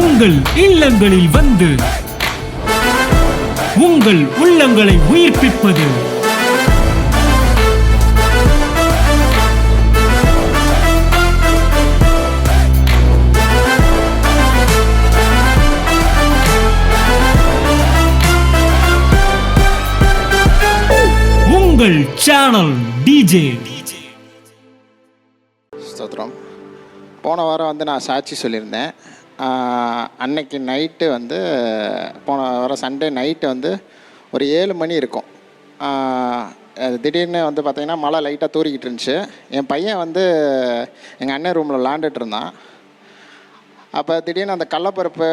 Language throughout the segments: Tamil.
உங்கள் இல்லங்களில் வந்து உங்கள் உள்ளங்களை உயிர்ப்பிப்பது உங்கள் சேனல் டிஜே. ஸ்தோத்திரம். போன வாரம் வந்து நான் சாட்சி சொல்லியிருந்தேன். அன்னைக்கு நைட்டு வந்து போன வாரம் சண்டே நைட்டு வந்து ஒரு 7 மணி இருக்கும். திடீர்னு வந்து பார்த்திங்கன்னா மழை லைட்டாக தூரிக்கிட்டு இருந்துச்சு. என் பையன் வந்து எங்கள் அண்ணன் ரூமில் விளாண்டுட்டு இருந்தான். அப்போ திடீர்னு அந்த கடலப்பருப்பு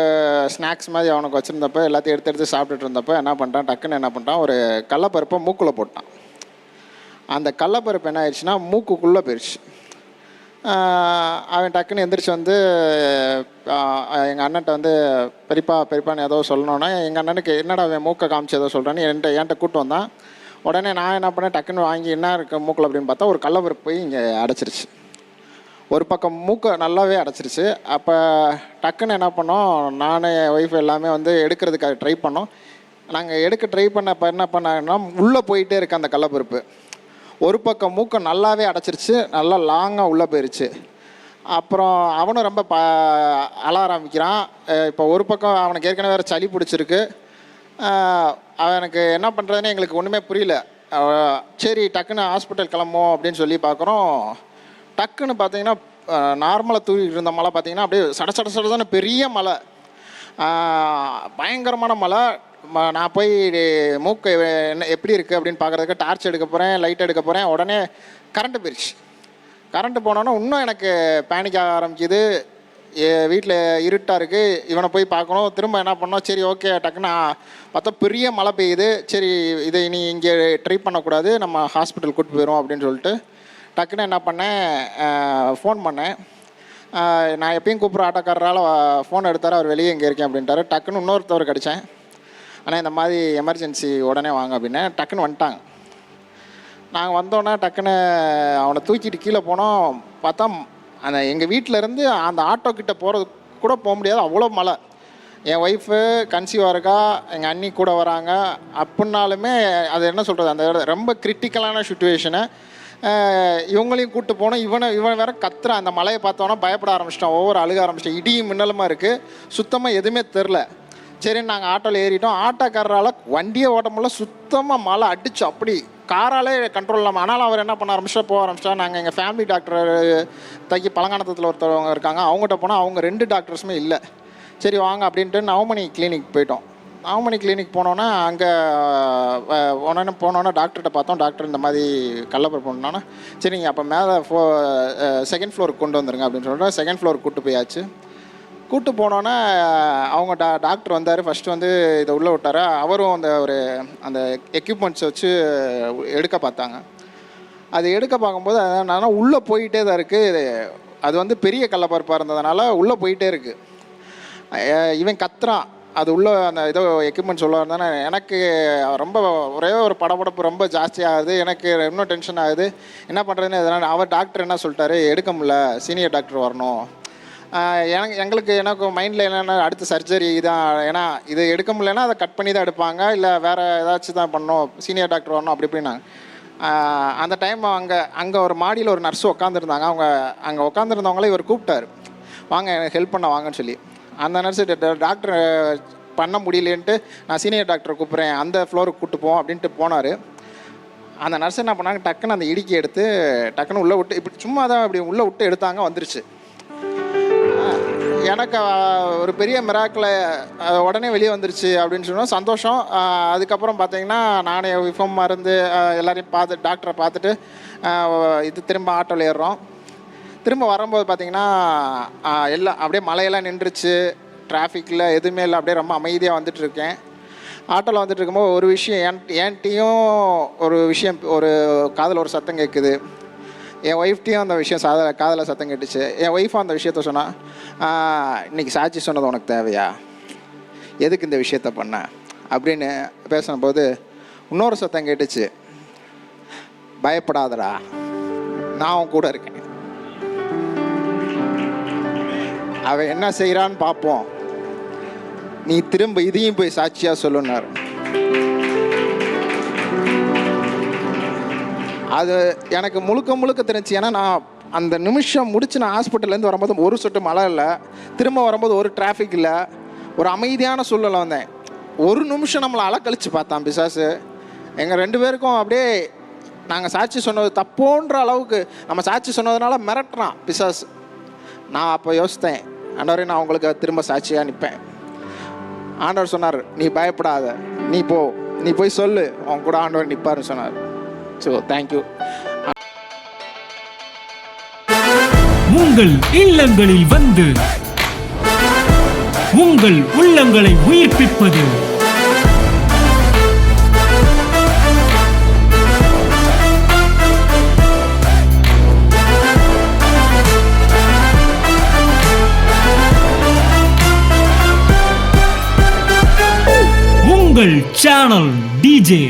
ஸ்நாக்ஸ் மாதிரி அவனுக்கு வச்சுருந்தப்போ எல்லாத்தையும் எடுத்து சாப்பிட்டுட்டு இருந்தப்போ என்ன பண்ணிட்டான், டக்குன்னு என்ன பண்ணிட்டான், ஒரு கடலப்பருப்பை மூக்கில் போட்டான். அந்த கடலப்பருப்பு என்ன ஆயிடுச்சுன்னா மூக்குக்குள்ளே போயிடுச்சு. அவன் டக்குன்னு எந்திரிச்சு வந்து எங்கள் அண்ணன்ட்ட வந்து பெரியப்பான்னு ஏதோ சொல்லணுன்னா எங்கள் அண்ணனுக்கு என்னடா அவன் மூக்கை காமிச்சு ஏதோ சொல்கிறான்னு என்கிட்ட கூப்பிட்டு வந்தான். உடனே நான் என்ன பண்ணேன், டக்குன்னு வாங்கி என்ன இருக்க மூக்கில் அப்படின்னு பார்த்தா ஒரு கடலப்பருப்பு போய் இங்கே அடைச்சிருச்சு. ஒரு பக்கம் மூக்கை நல்லாவே அடைச்சிருச்சு. அப்போ டக்குன்னு என்ன பண்ணோம், நான் என் ஒய்ஃப் எல்லாமே வந்து எடுக்கிறதுக்காக ட்ரை பண்ணோம். நாங்கள் எடுக்க ட்ரை பண்ணப்போ என்ன பண்ணாங்கன்னா உள்ளே போயிட்டே இருக்கு அந்த கடலப்பருப்பு. ஒரு பக்கம் மூக்கை நல்லாவே அடைச்சிருச்சு, நல்லா லாங்காக உள்ளே போயிடுச்சு. அப்புறம் அவனும் ரொம்ப அழ ஆரம்பிக்கிறான். இப்போ ஒரு பக்கம் அவனுக்கு ஏற்கனவே வேறு சளி பிடிச்சிருக்கு. அவனுக்கு என்ன பண்ணுறதுன்னு எங்களுக்கு ஒன்றுமே புரியல. சரி டக்குன்னு ஹாஸ்பிட்டல் கிளம்புவோம் அப்படின்னு சொல்லி பார்க்குறோம். டக்குன்னு பார்த்தீங்கன்னா நார்மலாக தூக்கிட்டு இருந்த மழை பார்த்தீங்கன்னா அப்படியே சடசடசடன்னு பெரிய மழை, பயங்கரமான மழை. நான் போய் மூக்கு என்ன எப்படி இருக்குது அப்படின்னு பார்க்குறதுக்கு டார்ச் எடுக்க போகிறேன், லைட் எடுக்க போகிறேன். உடனே கரண்ட்டு போயிடுச்சு. கரண்ட்டு போனோன்னா இன்னும் எனக்கு பேனிக் ஆக ஆரம்பிக்குது. வீட்டில் இருட்டாக இருக்குது, இவனை போய் பார்க்கணும். திரும்ப என்ன பண்ணோம், சரி ஓகே டக்குன்னு பார்த்தா பெரிய மழை பெய்யுது. சரி இதை இனி இங்கே ட்ரை பண்ணக்கூடாது, நம்ம ஹாஸ்பிட்டல் கூப்பிட்டு போயிடும் அப்படின்னு சொல்லிட்டு டக்குன்னு என்ன பண்ணேன், ஃபோன் பண்ணேன். நான் எப்பயும் கூப்பிட்ற ஆட்டோக்காரரால் ஃபோன் எடுத்தார். அவர் வெளியே இங்கே இருக்கேன் அப்படின்ட்டார். டக்குன்னு இன்னொருத்தவர் கிடச்சேன். ஆனால் இந்த மாதிரி எமர்ஜென்சி உடனே வாங்க அப்படின்னு டக்குன்னு வந்துட்டாங்க. நாங்கள் வந்தோன்னே டக்குன்னு அவனை தூக்கிட்டு கீழே போனோம். பார்த்தா அந்த எங்கள் வீட்டிலேருந்து அந்த ஆட்டோக்கிட்ட போகிறது கூட போக முடியாது, அவ்வளோ மழை. என் ஒய்ஃபு கன்சீவாக இருக்கா, எங்கள் அண்ணி கூட வராங்க. அப்படின்னாலுமே அது என்ன சொல்கிறது, அந்த ரொம்ப கிரிட்டிக்கலான சுச்சுவேஷனை. இவங்களையும் கூப்பிட்டு போனோம். இவன் வேற கத்துறான். அந்த மழையை பார்த்தோன்னா பயப்பட ஆரம்பிச்சிட்டான், ஒவ்வொரு அழுக ஆரம்பிச்சிட்டான். இடியும் மின்னலுமா இருக்குது, சுத்தமாக எதுவுமே தெரில. சரின்னு நாங்கள் ஆட்டோவில் ஏறிட்டோம். ஆட்டோக்காரரால் வண்டியை ஓட்ட முடியல, சுத்தமாக மழை அடிச்சு அப்படி காராலே கண்ட்ரோல் இல்லாமல். ஆனாலும் அவர் என்ன பண்ண ஆரம்பிச்சா, போக ஆரம்பிச்சிட்டா. நாங்கள் எங்கள் ஃபேமிலி டாக்டர் பழங்கானத்தில் ஒருத்தவங்க இருக்காங்க, அவங்ககிட்ட போனால் அவங்க 2 டாக்டர்ஸுமே இல்லை. சரி வாங்க அப்படின்ட்டு நவமணி கிளினிக் போயிட்டோம். நவமணி கிளினிக் போனோன்னா அங்கே போனோன்னா டாக்டர்கிட்ட பார்த்தோம். டாக்டர் இந்த மாதிரி கடலப்பருப்பு போனோன்னா சரி நீங்கள் அப்போ மேலே செகண்ட் ஃப்ளோருக்கு கொண்டு வந்துருங்க அப்படின்னு சொல்லிட்டு செகண்ட் ஃப்ளோருக்கு கூப்பிட்டு போயாச்சு. கூப்பிட்டு போனோன்னே அவங்க டாக்டர் வந்தார். ஃபஸ்ட்டு வந்து இதை உள்ளே விட்டார். அவரும் அந்த எக்யூப்மெண்ட்ஸ் வச்சு எடுக்க பார்த்தாங்க. அது எடுக்க பார்க்கும்போது என்னன்னா உள்ளே போயிட்டே தான் இருக்குது. அது வந்து பெரிய கடலப்பருப்பாக இருந்ததுனால உள்ளே போயிட்டே இருக்குது. இவன் கத்துறான். அது உள்ளே அந்த ஏதோ எக்யூப்மெண்ட்ஸ் உள்ள இருந்தானே எனக்கு ரொம்ப ஒரே ஒரு படபடப்பு ரொம்ப ஜாஸ்தியாகுது. எனக்கு இன்னும் டென்ஷன் ஆகுது. என்ன பண்ணுறதுன்னு எதனால் அவர் டாக்டர் என்ன சொல்லிட்டாரு, எடுக்க முடியல, சீனியர் டாக்டர் வரணும். எனக்கு மைண்டில் என்னென்னா அடுத்த சர்ஜரி தான். ஏன்னா இது எடுக்க முடியலன்னா அதை கட் பண்ணி தான் எடுப்பாங்க, இல்லை வேறு ஏதாச்சும் தான் பண்ணணும், சீனியர் டாக்டர் வரணும் அப்படி இப்படின்னாங்க. அந்த டைம் அங்கே ஒரு மாடியில் ஒரு நர்ஸு உட்காந்துருந்தாங்க. அங்கே உட்காந்துருந்தவங்களே இவர் கூப்பிட்டார், வாங்க எனக்கு ஹெல்ப் பண்ண வாங்கன்னு சொல்லி. அந்த நர்ஸு டாக்டர் பண்ண முடியலேன்ட்டு நான் சீனியர் டாக்டரை கூப்பிட்றேன், அந்த ஃப்ளோருக்கு கூப்பிட்டு போவோம் அப்படின்ட்டு போனார். அந்த நர்ஸ் என்ன பண்ணாங்க, டக்குன்னு அந்த இடுக்கி எடுத்து டக்குன்னு உள்ளே விட்டு இப்படி சும்மா தான் இப்படி உள்ளே விட்டு எடுத்தாங்க, வந்துருச்சு. எனக்கு ஒரு பெரிய மிராக்கில் உடனே வெளியே வந்துருச்சு அப்படின்னு சொன்னால் சந்தோஷம். அதுக்கப்புறம் பார்த்தீங்கன்னா நானே விஃபம் மருந்து எல்லாரையும் பார்த்து டாக்டரை பார்த்துட்டு இது திரும்ப ஆட்டோவில் ஏறுறோம். திரும்ப வரும்போது பார்த்திங்கன்னா எல்லாம் அப்படியே மழையெல்லாம் நின்றுச்சு, டிராஃபிக்கில் எதுவுமே இல்லை, அப்படியே ரொம்ப அமைதியாக வந்துட்டுருக்கேன். ஆட்டோவில் வந்துட்டு இருக்கும்போது ஒரு விஷயம் என்கிட்டையும் ஒரு விஷயம், ஒரு காதில் ஒரு சத்தம் கேட்குது. என் ஒய்ஃப்டையும் அந்த விஷயம் காதில் சத்தம் கேட்டுச்சு. என் ஒய்ஃபும் அந்த விஷயத்த சொன்னால், இன்றைக்கி சாட்சி சொன்னது உனக்கு தேவையா, எதுக்கு இந்த விஷயத்த பண்ண அப்படின்னு பேசினபோது இன்னொரு சத்தம் கேட்டுச்சு, பயப்படாதடா, நான் அவன் கூட இருக்கேன், அவன் என்ன செய்கிறான்னு பார்ப்போம், நீ திரும்ப இதையும் போய் சாட்சியாக சொல்லுனார். அது எனக்கு முழுக்க முழுக்க தெரிஞ்சு. ஏன்னா நான் அந்த நிமிஷம் முடிச்சு நான் ஹாஸ்பிட்டல்லேருந்து வரும்போது ஒரு சொட்டு மழை இல்லை, திரும்ப வரும்போது ஒரு டிராஃபிக் இல்லை, ஒரு அமைதியான சூழ்நிலை வந்தேன். ஒரு நிமிஷம் நம்மளை அலக்கழிச்சு பார்த்தான் பிசாசு. எங்கள் 2 பேருக்கும் அப்படியே நாங்கள் சாட்சி சொன்னது தப்போன்ற அளவுக்கு நம்ம சாட்சி சொன்னதுனால மிரட்டுறான் பிசாசு. நான் அப்போ யோசித்தேன், ஆண்டவரே நான் உங்களுக்கு திரும்ப சாட்சியாக நிற்பேன். ஆண்டவர் சொன்னார், நீ பயப்படாத, நீ போய் சொல்லு, உன் கூட ஆண்டவர் நிற்பாருன்னு சொன்னார். So thank you. உங்கள் இல்லங்களில் வந்து உங்கள் உள்ளங்களை உயிர்ப்பிப்பது உங்கள் சேனல் டிஜே.